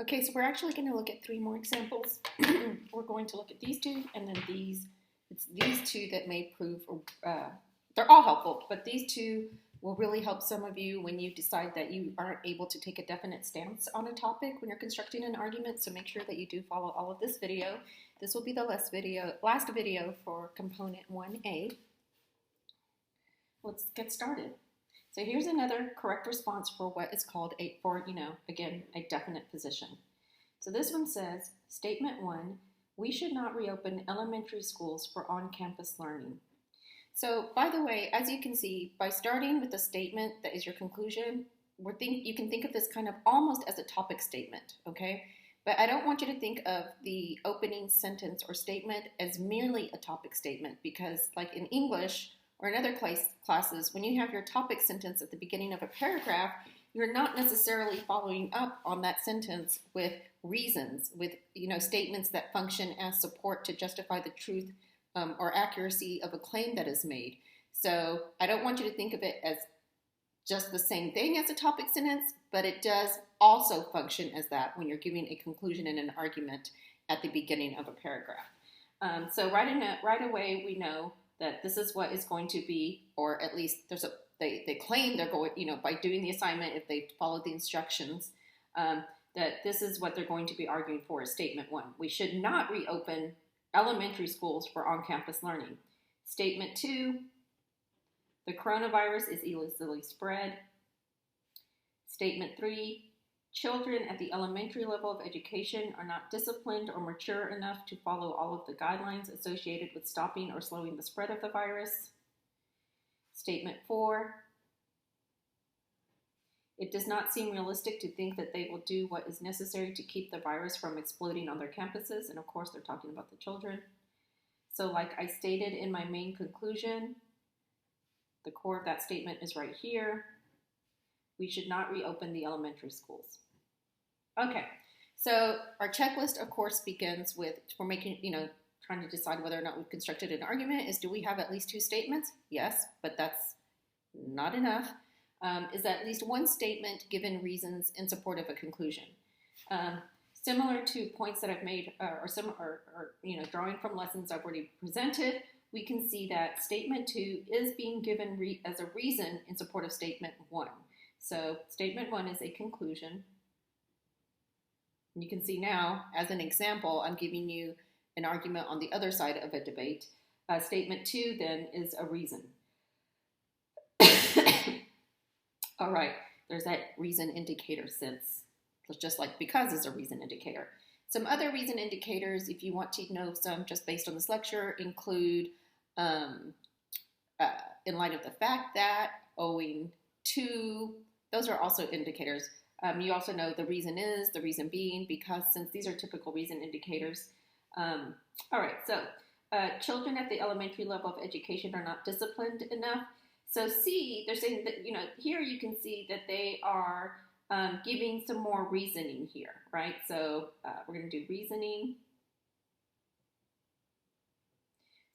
Okay, so we're actually going to look at three more examples. We're going to look at these two and then these. It's these two that may prove, they're all helpful, but these two will really help some of you when you decide that you aren't able to take a definite stance on a topic when you're constructing an argument. So make sure that you do follow all of this video. This will be the last video for component 1A. Let's get started. So here's another correct response for what is called a definite position. So this one says, statement 1, we should not reopen elementary schools for on-campus learning. So by the way, as you can see, by starting with a statement that is your conclusion, you can think of this kind of almost as a topic statement, okay? But I don't want you to think of the opening sentence or statement as merely a topic statement because like in English, or in other classes, when you have your topic sentence at the beginning of a paragraph, you're not necessarily following up on that sentence with reasons, with statements that function as support to justify the truth or accuracy of a claim that is made. So I don't want you to think of it as just the same thing as a topic sentence, but it does also function as that when you're giving a conclusion in an argument at the beginning of a paragraph. So right away we know that this is what is going to be, or at least they claim they're going, by doing the assignment, if they follow the instructions, that this is what they're going to be arguing for is statement 1. We should not reopen elementary schools for on-campus learning. Statement 2, the coronavirus is easily spread. Statement 3, children at the elementary level of education are not disciplined or mature enough to follow all of the guidelines associated with stopping or slowing the spread of the virus. Statement 4, it does not seem realistic to think that they will do what is necessary to keep the virus from exploding on their campuses. And of course, they're talking about the children. So like I stated in my main conclusion, the core of that statement is right here. We should not reopen the elementary schools. Okay, so our checklist, of course, begins with, we're making, trying to decide whether or not we've constructed an argument, is do we have at least 2 statements? Yes, but that's not enough. Is at least one statement given reasons in support of a conclusion. Similar to points that I've made, drawing from lessons I've already presented, we can see that statement 2 is being given as a reason in support of statement 1. So statement 1 is a conclusion. And you can see now, as an example, I'm giving you an argument on the other side of a debate. Statement 2 then is a reason. All right, there's that reason indicator since, just like because is a reason indicator. Some other reason indicators, if you want to know some just based on this lecture, include in light of the fact that, owing to, those are also indicators. You also know the reason is, the reason being, because, since these are typical reason indicators. All right, so children at the elementary level of education are not disciplined enough. So C, they're saying that, here you can see that they are giving some more reasoning here, right? So we're going to do reasoning.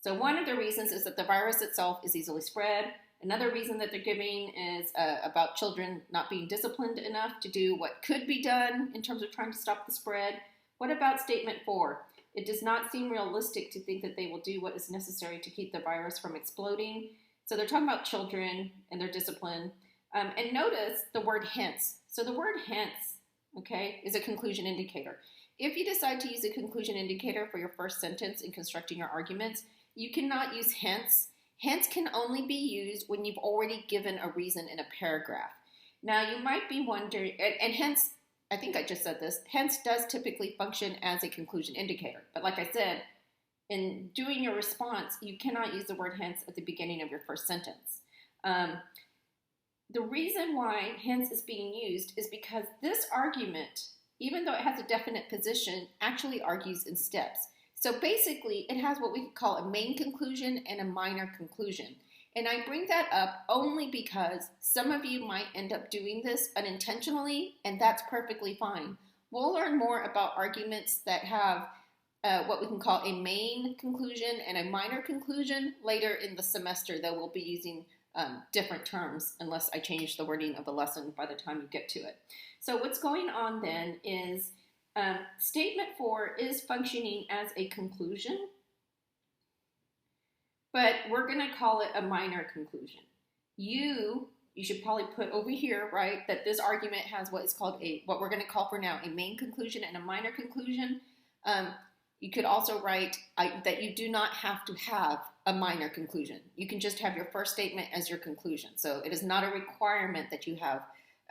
So one of the reasons is that the virus itself is easily spread. Another reason that they're giving is about children not being disciplined enough to do what could be done in terms of trying to stop the spread. What about statement 4? It does not seem realistic to think that they will do what is necessary to keep the virus from exploding. So they're talking about children and their discipline. And notice the word hence. So the word hence, okay, is a conclusion indicator. If you decide to use a conclusion indicator for your first sentence in constructing your arguments, you cannot use hence. Hence can only be used when you've already given a reason in a paragraph. Now you might be wondering, and hence, I think I just said this, hence does typically function as a conclusion indicator. But like I said, in doing your response, you cannot use the word hence at the beginning of your first sentence. The reason why hence is being used is because this argument, even though it has a definite position, actually argues in steps. So basically, it has what we could call a main conclusion and a minor conclusion. And I bring that up only because some of you might end up doing this unintentionally, and that's perfectly fine. We'll learn more about arguments that have what we can call a main conclusion and a minor conclusion later in the semester, that we'll be using different terms unless I change the wording of the lesson by the time you get to it. So what's going on then is Statement 4 is functioning as a conclusion, but we're going to call it a minor conclusion. You should probably put over here, right, that this argument has what is called what we're going to call for now a main conclusion and a minor conclusion. You could also write that you do not have to have a minor conclusion. You can just have your first statement as your conclusion. So it is not a requirement that you have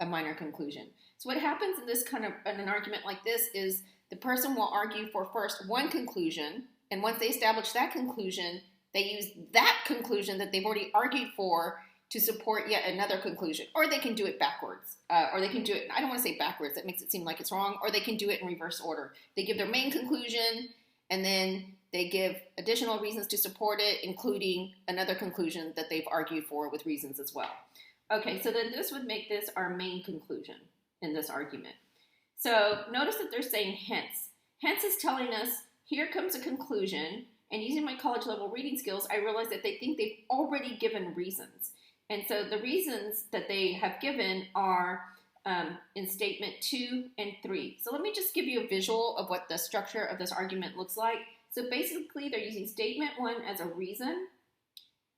a minor conclusion. So what happens in this kind of in an argument like this is the person will argue for first one conclusion, and once they establish that conclusion, they use that conclusion that they've already argued for to support yet another conclusion. Or they can do it backwards. Or they can do it, I don't want to say backwards, that makes it seem like it's wrong. Or they can do it in reverse order. They give their main conclusion, and then they give additional reasons to support it, including another conclusion that they've argued for with reasons as well. Okay, so then this would make this our main conclusion in this argument. So notice that they're saying hence. Hence is telling us, here comes a conclusion, and using my college level reading skills, I realize that they think they've already given reasons. And so the reasons that they have given are in statement 2 and 3. So let me just give you a visual of what the structure of this argument looks like. So basically they're using statement 1 as a reason.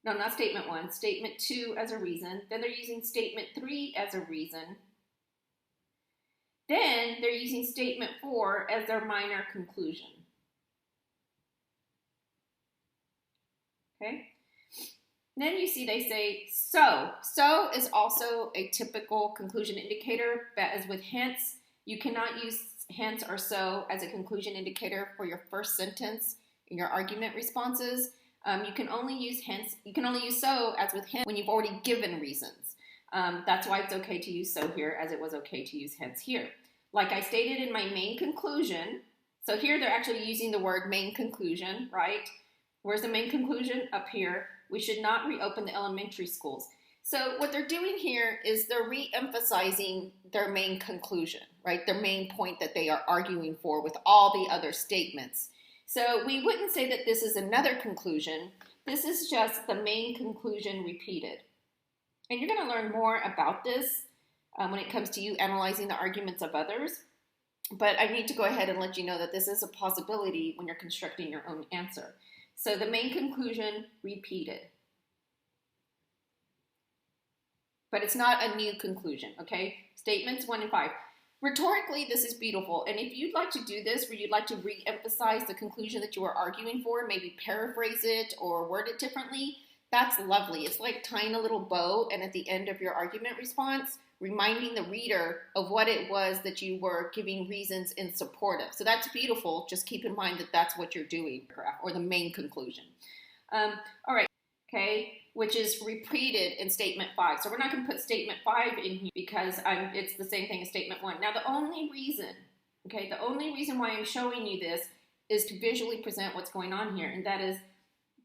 No, not statement 1, statement 2 as a reason. Then they're using statement 3 as a reason. Then they're using statement 4 as their minor conclusion. Okay? Then you see they say so. So is also a typical conclusion indicator, but as with hence, you cannot use hence or so as a conclusion indicator for your first sentence in your argument responses. You can only use so as with hence when you've already given reasons. That's why it's okay to use so here, as it was okay to use hence here. Like I stated in my main conclusion, so here they're actually using the word main conclusion, right? Where's the main conclusion? Up here. We should not reopen the elementary schools. So what they're doing here is they're re-emphasizing their main conclusion, right? Their main point that they are arguing for with all the other statements. So we wouldn't say that this is another conclusion. This is just the main conclusion repeated. And you're going to learn more about this when it comes to you analyzing the arguments of others. But I need to go ahead and let you know that this is a possibility when you're constructing your own answer. So the main conclusion repeated. But it's not a new conclusion, okay? Statements 1 and 5. Rhetorically, this is beautiful. And if you'd like to do this, where you'd like to re-emphasize the conclusion that you are arguing for, maybe paraphrase it or word it differently, that's lovely. It's like tying a little bow and at the end of your argument response, reminding the reader of what it was that you were giving reasons in support of. So that's beautiful. Just keep in mind that that's what you're doing, or the main conclusion. All right, okay, which is repeated in statement 5. So we're not going to put statement 5 in here because it's the same thing as statement 1. Now the only reason why I'm showing you this is to visually present what's going on here, and that is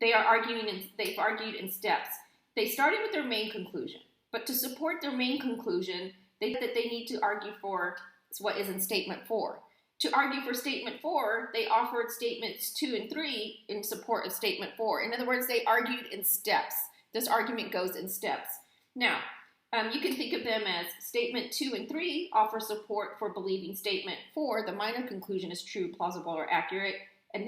they've argued in steps. They started with their main conclusion. But to support their main conclusion, they need to argue for what is in statement 4. To argue for statement 4, they offered statements 2 and 3 in support of statement 4. In other words, they argued in steps. This argument goes in steps. Now, you can think of them as statement 2 and 3 offer support for believing statement 4, the minor conclusion, is true, plausible, or accurate. And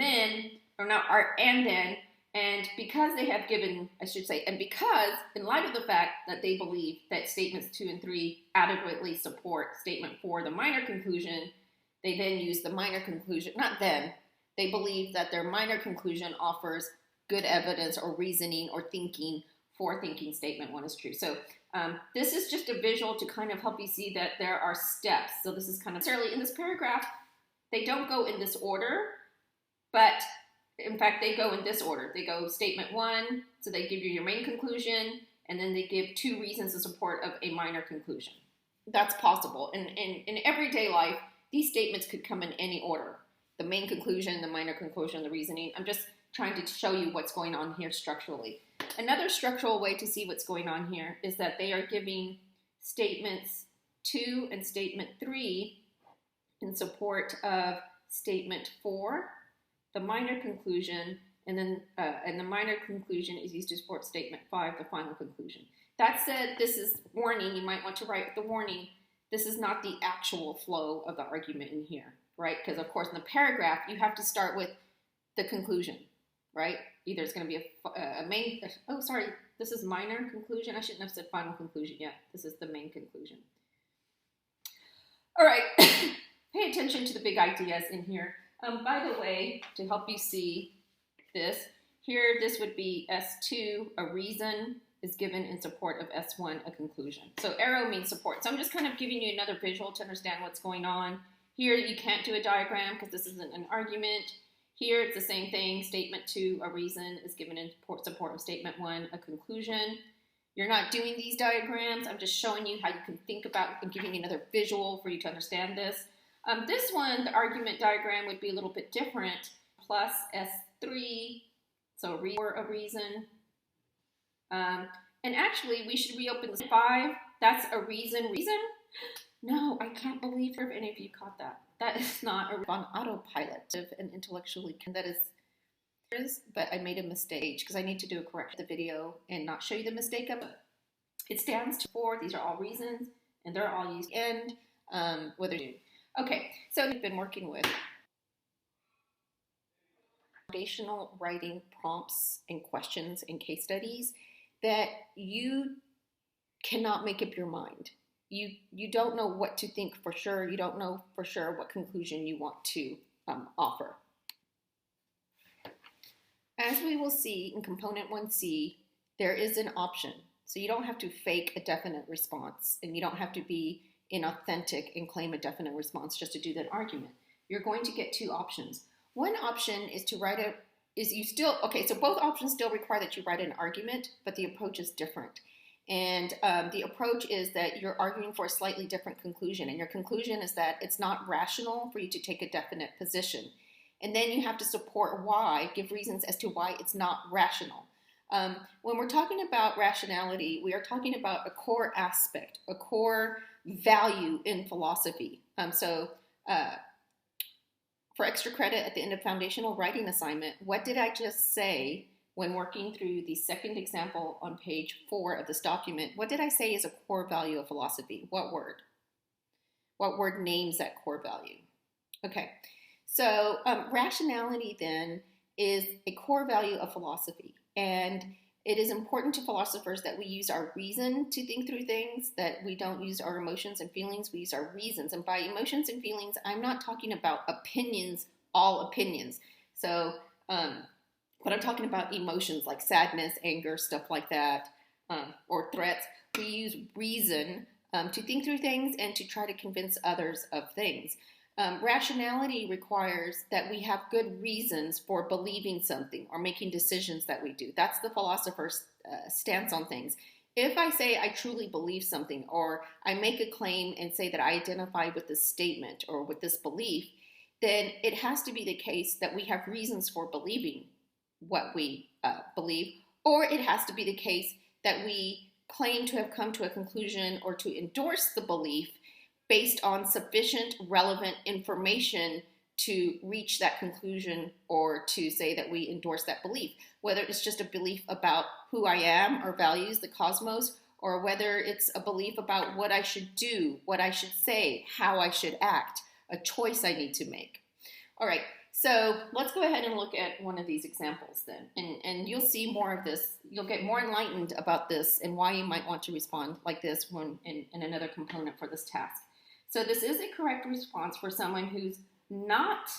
because they have given, and because in light of the fact that they believe that statements 2 and 3 adequately support statement 4, the minor conclusion, they then use the minor conclusion, they believe that their minor conclusion offers good evidence or reasoning or thinking for thinking statement 1 is true. So this is just a visual to kind of help you see that there are steps. So this is kind of necessarily in this paragraph, they don't go in this order, but in fact, they go in this order. They go statement 1, so they give you your main conclusion, and then they give 2 reasons in support of a minor conclusion. That's possible. In everyday life, these statements could come in any order. The main conclusion, the minor conclusion, the reasoning. I'm just trying to show you what's going on here structurally. Another structural way to see what's going on here is that they are giving statements 2 and statement 3 in support of statement 4, the minor conclusion, and then the minor conclusion is used to support statement 5, the final conclusion. That said, this is warning. You might want to write the warning. This is not the actual flow of the argument in here, right? Because of course in the paragraph, you have to start with the conclusion, right? Either it's going to be a main, oh, sorry, this is minor conclusion. I shouldn't have said final conclusion yet. This is the main conclusion. All right, pay attention to the big ideas in here. By the way, to help you see this, here this would be S2, a reason is given in support of S1, a conclusion. So arrow means support. So I'm just kind of giving you another visual to understand what's going on. Here you can't do a diagram because this isn't an argument. Here it's the same thing. Statement 2, a reason is given in support of statement 1, a conclusion. You're not doing these diagrams. I'm just showing you how you can think about and giving you another visual for you to understand this. This one, the argument diagram would be a little bit different. Plus S3, so a reason. And actually, we should reopen this 5. That's a reason. Reason? No, I can't believe if any of you caught that. That is not on autopilot and intellectually. That is, but I made a mistake because I need to do a correction of the video and not show you the mistake of it. It stands for, these are all reasons, and they're all used end, whether you. Okay, so we've been working with foundational writing prompts and questions and case studies that you cannot make up your mind. You don't know what to think for sure. You don't know for sure what conclusion you want to offer. As we will see in component 1C, there is an option. So you don't have to fake a definite response, and you don't have to be inauthentic and claim a definite response just to do that argument. You're going to get 2 options. One option is to write so both options still require that you write an argument, but the approach is different. And the approach is that you're arguing for a slightly different conclusion. And your conclusion is that it's not rational for you to take a definite position. And then you have to support why, give reasons as to why it's not rational. When we're talking about rationality, we are talking about a core aspect, a core value in philosophy. For extra credit at the end of foundational writing assignment, what did I just say when working through the second example on page 4 of this document? What did I say is a core value of philosophy? What word? What word names that core value? Okay, so rationality then is a core value of philosophy. And it is important to philosophers that we use our reason to think through things, that we don't use our emotions and feelings, we use our reasons. And by emotions and feelings, I'm not talking about opinions, all opinions. So, but I'm talking about emotions like sadness, anger, stuff like that, or threats. We use reason to think through things and to try to convince others of things. Rationality requires that we have good reasons for believing something or making decisions that we do. That's the philosopher's stance on things. If I say I truly believe something, or I make a claim and say that I identify with this statement or with this belief, then it has to be the case that we have reasons for believing what we believe, or it has to be the case that we claim to have come to a conclusion or to endorse the belief based on sufficient relevant information to reach that conclusion or to say that we endorse that belief. Whether it's just a belief about who I am or values the cosmos, or whether it's a belief about what I should do, what I should say, how I should act, a choice I need to make. All right, so let's go ahead and look at one of these examples then. And you'll see more of this. You'll get more enlightened about this and why you might want to respond like this when in another component for this task. So this is a correct response for someone who's not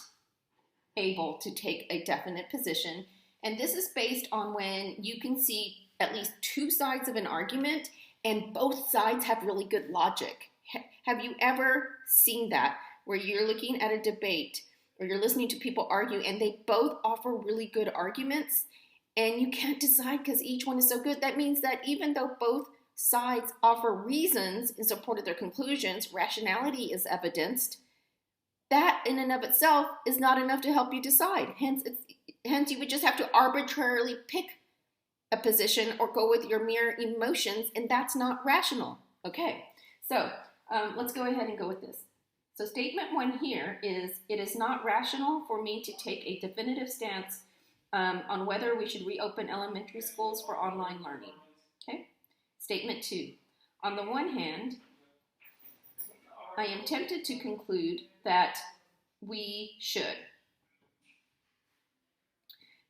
able to take a definite position. And this is based on when you can see at least 2 sides of an argument and both sides have really good logic. Have you ever seen that, where you're looking at a debate or you're listening to people argue and they both offer really good arguments and you can't decide because each one is so good? That means that even though both sides offer reasons in support of their conclusions, rationality is evidenced, that in and of itself is not enough to help you decide. Hence you would just have to arbitrarily pick a position or go with your mere emotions, and that's not rational. Okay, so let's go ahead and go with this. So statement 1 here is, it is not rational for me to take a definitive stance on whether we should reopen elementary schools for online learning. Okay. Statement 2, on the one hand, I am tempted to conclude that we should.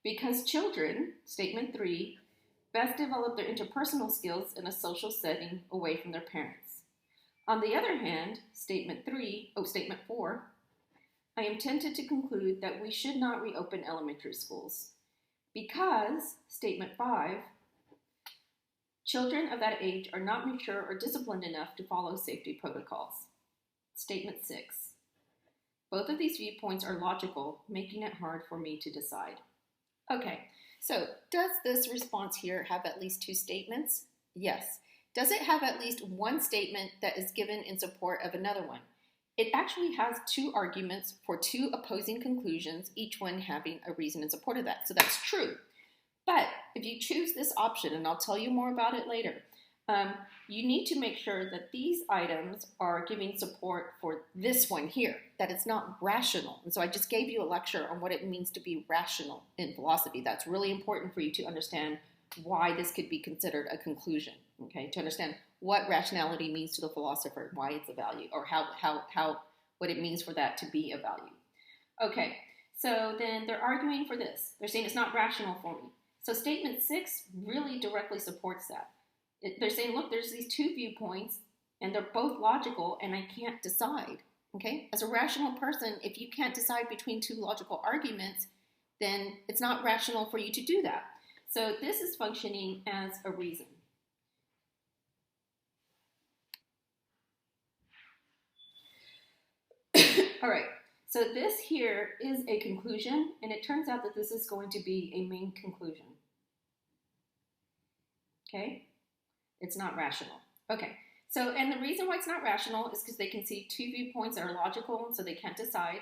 Because children, statement 3, best develop their interpersonal skills in a social setting away from their parents. On the other hand, statement 4, I am tempted to conclude that we should not reopen elementary schools. Because, statement 5, children of that age are not mature or disciplined enough to follow safety protocols. Statement 6. Both of these viewpoints are logical, making it hard for me to decide. Okay, so does this response here have at least 2 statements? Yes. Does it have at least one statement that is given in support of another one? It actually has 2 arguments for 2 opposing conclusions, each one having a reason in support of that. So that's true. But if you choose this option, and I'll tell you more about it later, you need to make sure that these items are giving support for this one here, that it's not rational. And so I just gave you a lecture on what it means to be rational in philosophy. That's really important for you to understand why this could be considered a conclusion, okay? To understand what rationality means to the philosopher, why it's a value, or what it means for that to be a value. Okay, so then they're arguing for this. They're saying it's not rational for me. So statement 6 really directly supports that. They're saying, look, there's these 2 viewpoints, and they're both logical, and I can't decide, okay? As a rational person, if you can't decide between 2 logical arguments, then it's not rational for you to do that. So this is functioning as a reason. All right, so this here is a conclusion, and it turns out that this is going to be a main conclusion. Okay? It's not rational. Okay, so, and the reason why it's not rational is because they can see 2 viewpoints that are logical, so they can't decide,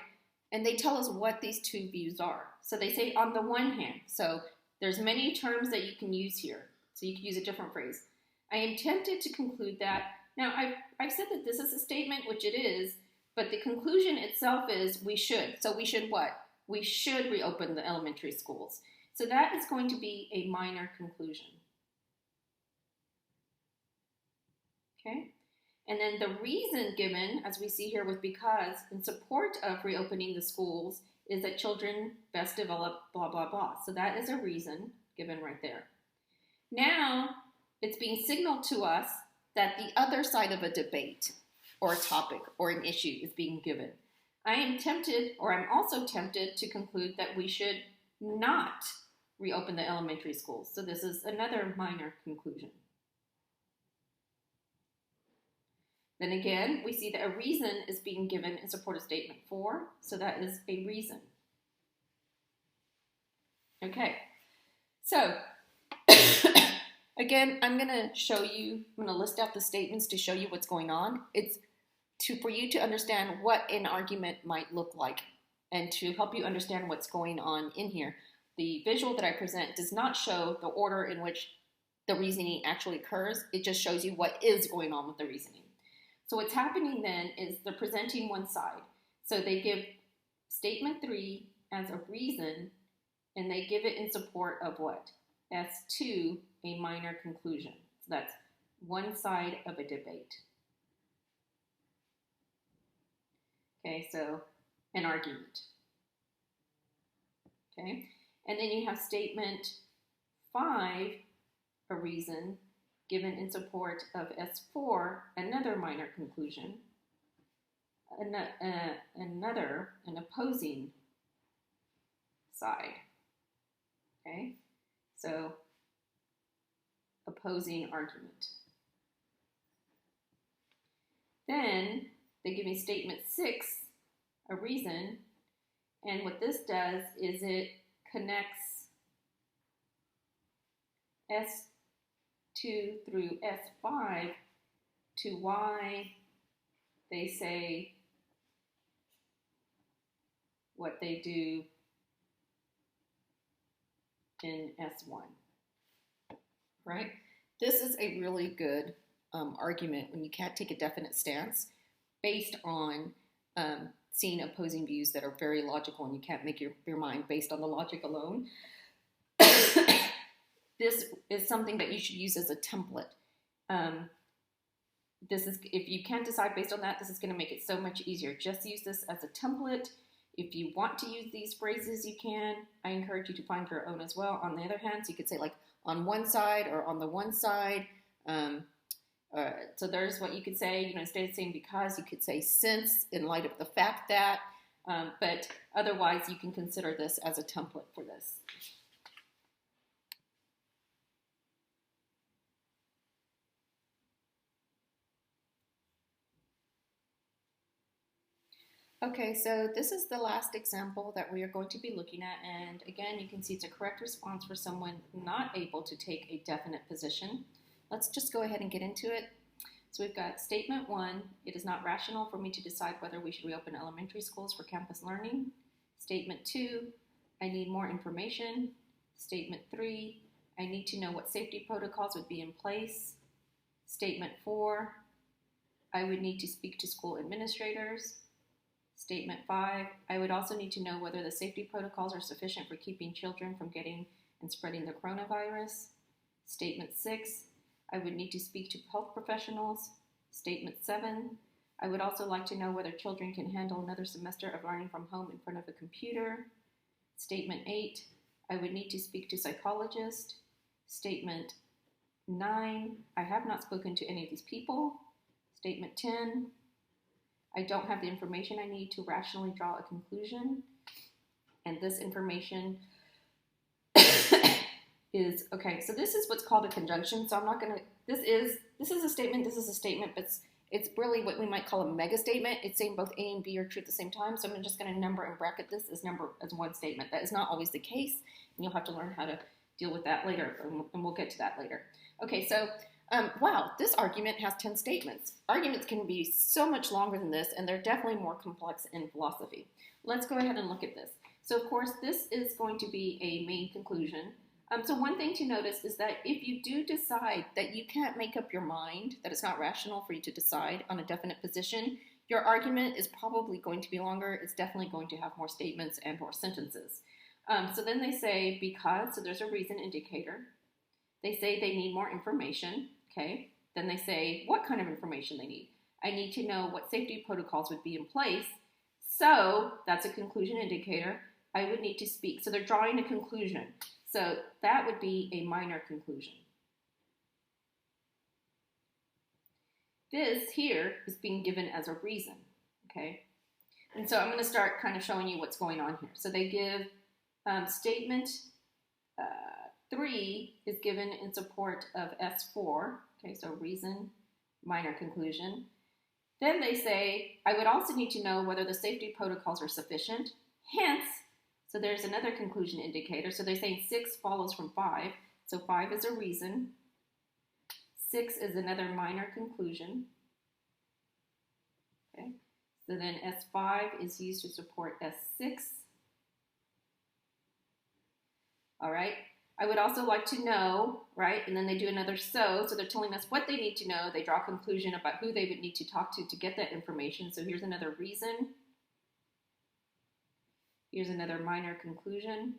and they tell us what these 2 views are. So they say on the one hand, so there's many terms that you can use here, so you can use a different phrase. I am tempted to conclude that, now I've said that this is a statement, which it is, but the conclusion itself is we should. So we should what? We should reopen the elementary schools. So that is going to be a minor conclusion. Okay, and then the reason given, as we see here with because, in support of reopening the schools is that children best develop blah, blah, blah. So that is a reason given right there. Now, it's being signaled to us that the other side of a debate or a topic or an issue is being given. I am tempted, or I'm also tempted to conclude that we should not reopen the elementary schools. So this is another minor conclusion. Then again, we see that a reason is being given in support of statement 4, so that is a reason. Okay, so again, I'm going to list out the statements to show you what's going on. It's for you to understand what an argument might look like and to help you understand what's going on in here. The visual that I present does not show the order in which the reasoning actually occurs. It just shows you what is going on with the reasoning. So what's happening then is they're presenting one side. So they give statement 3 as a reason, and they give it in support of what? S2, a minor conclusion. So that's one side of a debate. Okay, so an argument. Okay, and then you have statement 5, a reason, given in support of S4, another minor conclusion, an opposing side. Okay, so opposing argument. Then they give me statement 6, a reason, and what this does is it connects S2 through S5 to why they say what they do in S1, right? This is a really good argument when you can't take a definite stance based on seeing opposing views that are very logical and you can't make your mind based on the logic alone. This is something that you should use as a template. this is, if you can't decide based on that, this is going to make it so much easier. Just use this as a template. If you want to use these phrases, you can. I encourage you to find your own as well. On the other hand, so you could say like on one side or on the one side. So there's what you could say, instead of saying because, you could say since, in light of the fact that, but otherwise you can consider this as a template for this. Okay, so this is the last example that we are going to be looking at, and again, you can see it's a correct response for someone not able to take a definite position. Let's just go ahead and get into it. So we've got statement 1, it is not rational for me to decide whether we should reopen elementary schools for campus learning. Statement 2, I need more information. Statement 3, I need to know what safety protocols would be in place. Statement 4, I would need to speak to school administrators. Statement 5, I would also need to know whether the safety protocols are sufficient for keeping children from getting and spreading the coronavirus. Statement 6, I would need to speak to health professionals. Statement 7, I would also like to know whether children can handle another semester of learning from home in front of a computer. Statement 8, I would need to speak to psychologists. Statement 9, I have not spoken to any of these people. Statement 10, I don't have the information I need to rationally draw a conclusion. And this information is, okay, so this is what's called a conjunction. So I'm not going to, this is a statement, but it's really what we might call a mega statement. It's saying both A and B are true at the same time. So I'm just going to number and bracket this as one statement. That is not always the case. And you'll have to learn how to deal with that later. And we'll get to that later. Okay, so wow, this argument has 10 statements. Arguments can be so much longer than this, and they're definitely more complex in philosophy. Let's go ahead and look at this. So, of course, this is going to be a main conclusion. So one thing to notice is that if you do decide that you can't make up your mind, that it's not rational for you to decide on a definite position, your argument is probably going to be longer. It's definitely going to have more statements and more sentences. So then they say because, so there's a reason indicator. They say they need more information. Okay, then they say what kind of information they need. I need to know what safety protocols would be in place. So that's a conclusion indicator. I would need to speak. So they're drawing a conclusion. So that would be a minor conclusion. This here is being given as a reason. Okay, and so I'm going to start kind of showing you what's going on here. So they give statement 3 is given in support of S4. Okay, so reason, minor conclusion. Then they say, I would also need to know whether the safety protocols are sufficient. Hence, so there's another conclusion indicator. So they're saying 6 follows from 5. So 5 is a reason. 6 is another minor conclusion. Okay, so then S5 is used to support S6. All right. I would also like to know, right? And then they do another so they're telling us what they need to know. They draw a conclusion about who they would need to talk to get that information. So here's another reason. Here's another minor conclusion.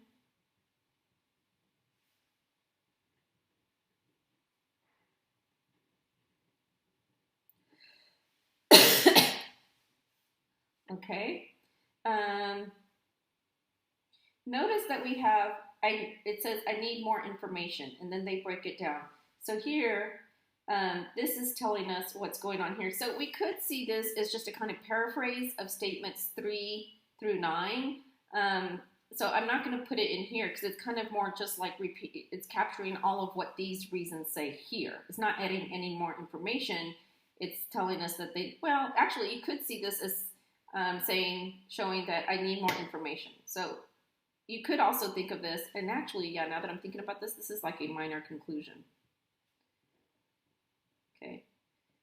Okay. Notice that we have, it says I need more information, and then they break it down. So here, this is telling us what's going on here. So we could see this as just a kind of paraphrase of statements 3 through 9. So I'm not going to put it in here because it's kind of more just like it's capturing all of what these reasons say here. It's not adding any more information. It's telling us that well, actually, you could see this as showing that I need more information. So you could also think of this, and actually, yeah, now that I'm thinking about this, this is like a minor conclusion. Okay,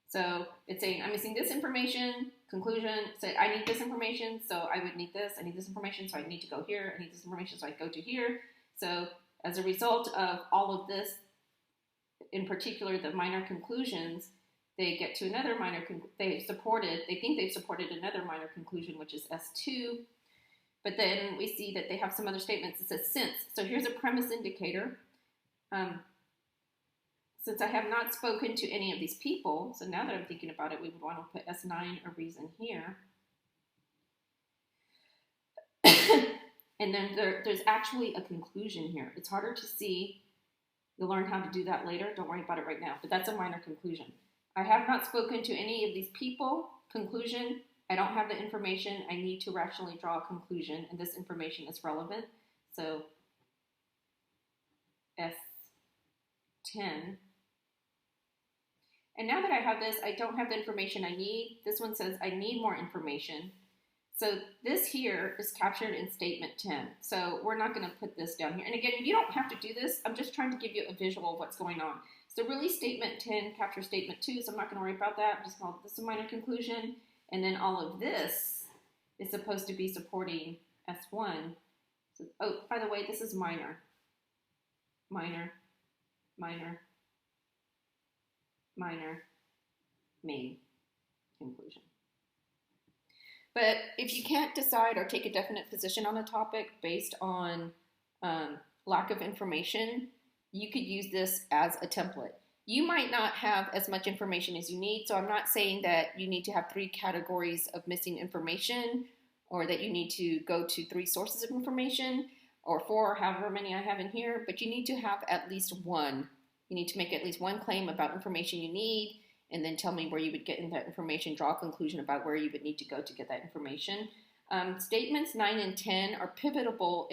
so it's saying I'm missing this information, conclusion, say I need this information, so I would need this, I need this information, so I need to go here, I need this information, so I go to here. So as a result of all of this, in particular the minor conclusions, they get to another minor, they think they've supported another minor conclusion, which is S2. But then we see that they have some other statements that says since. So here's a premise indicator. since I have not spoken to any of these people, so now that I'm thinking about it, we would want to put S9 a reason here. And then there's actually a conclusion here. It's harder to see. You'll learn how to do that later. Don't worry about it right now, but that's a minor conclusion. I have not spoken to any of these people. Conclusion, I don't have the information. I need to rationally draw a conclusion, and this information is relevant. So S10. And now that I have this, I don't have the information I need. This one says I need more information. So this here is captured in statement 10. So we're not going to put this down here. And again, you don't have to do this. I'm just trying to give you a visual of what's going on. So really statement 10 captures statement 2, so I'm not going to worry about that. I'm just call this a minor conclusion. And then all of this is supposed to be supporting S1. So, oh, by the way, this is minor. Minor, minor, minor, main conclusion. But if you can't decide or take a definite position on a topic based on lack of information, you could use this as a template. You might not have as much information as you need, so I'm not saying that you need to have 3 categories of missing information or that you need to go to 3 sources of information or 4 or however many I have in here, but you need to have at least one. You need to make at least one claim about information you need, and then tell me where you would get in that information, draw a conclusion about where you would need to go to get that information. Statements 9 and 10 are pivotal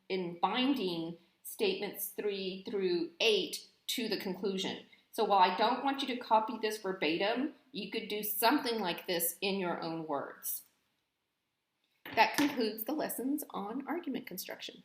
in binding statements 3 through 8 to the conclusion. So while I don't want you to copy this verbatim, you could do something like this in your own words. That concludes the lessons on argument construction.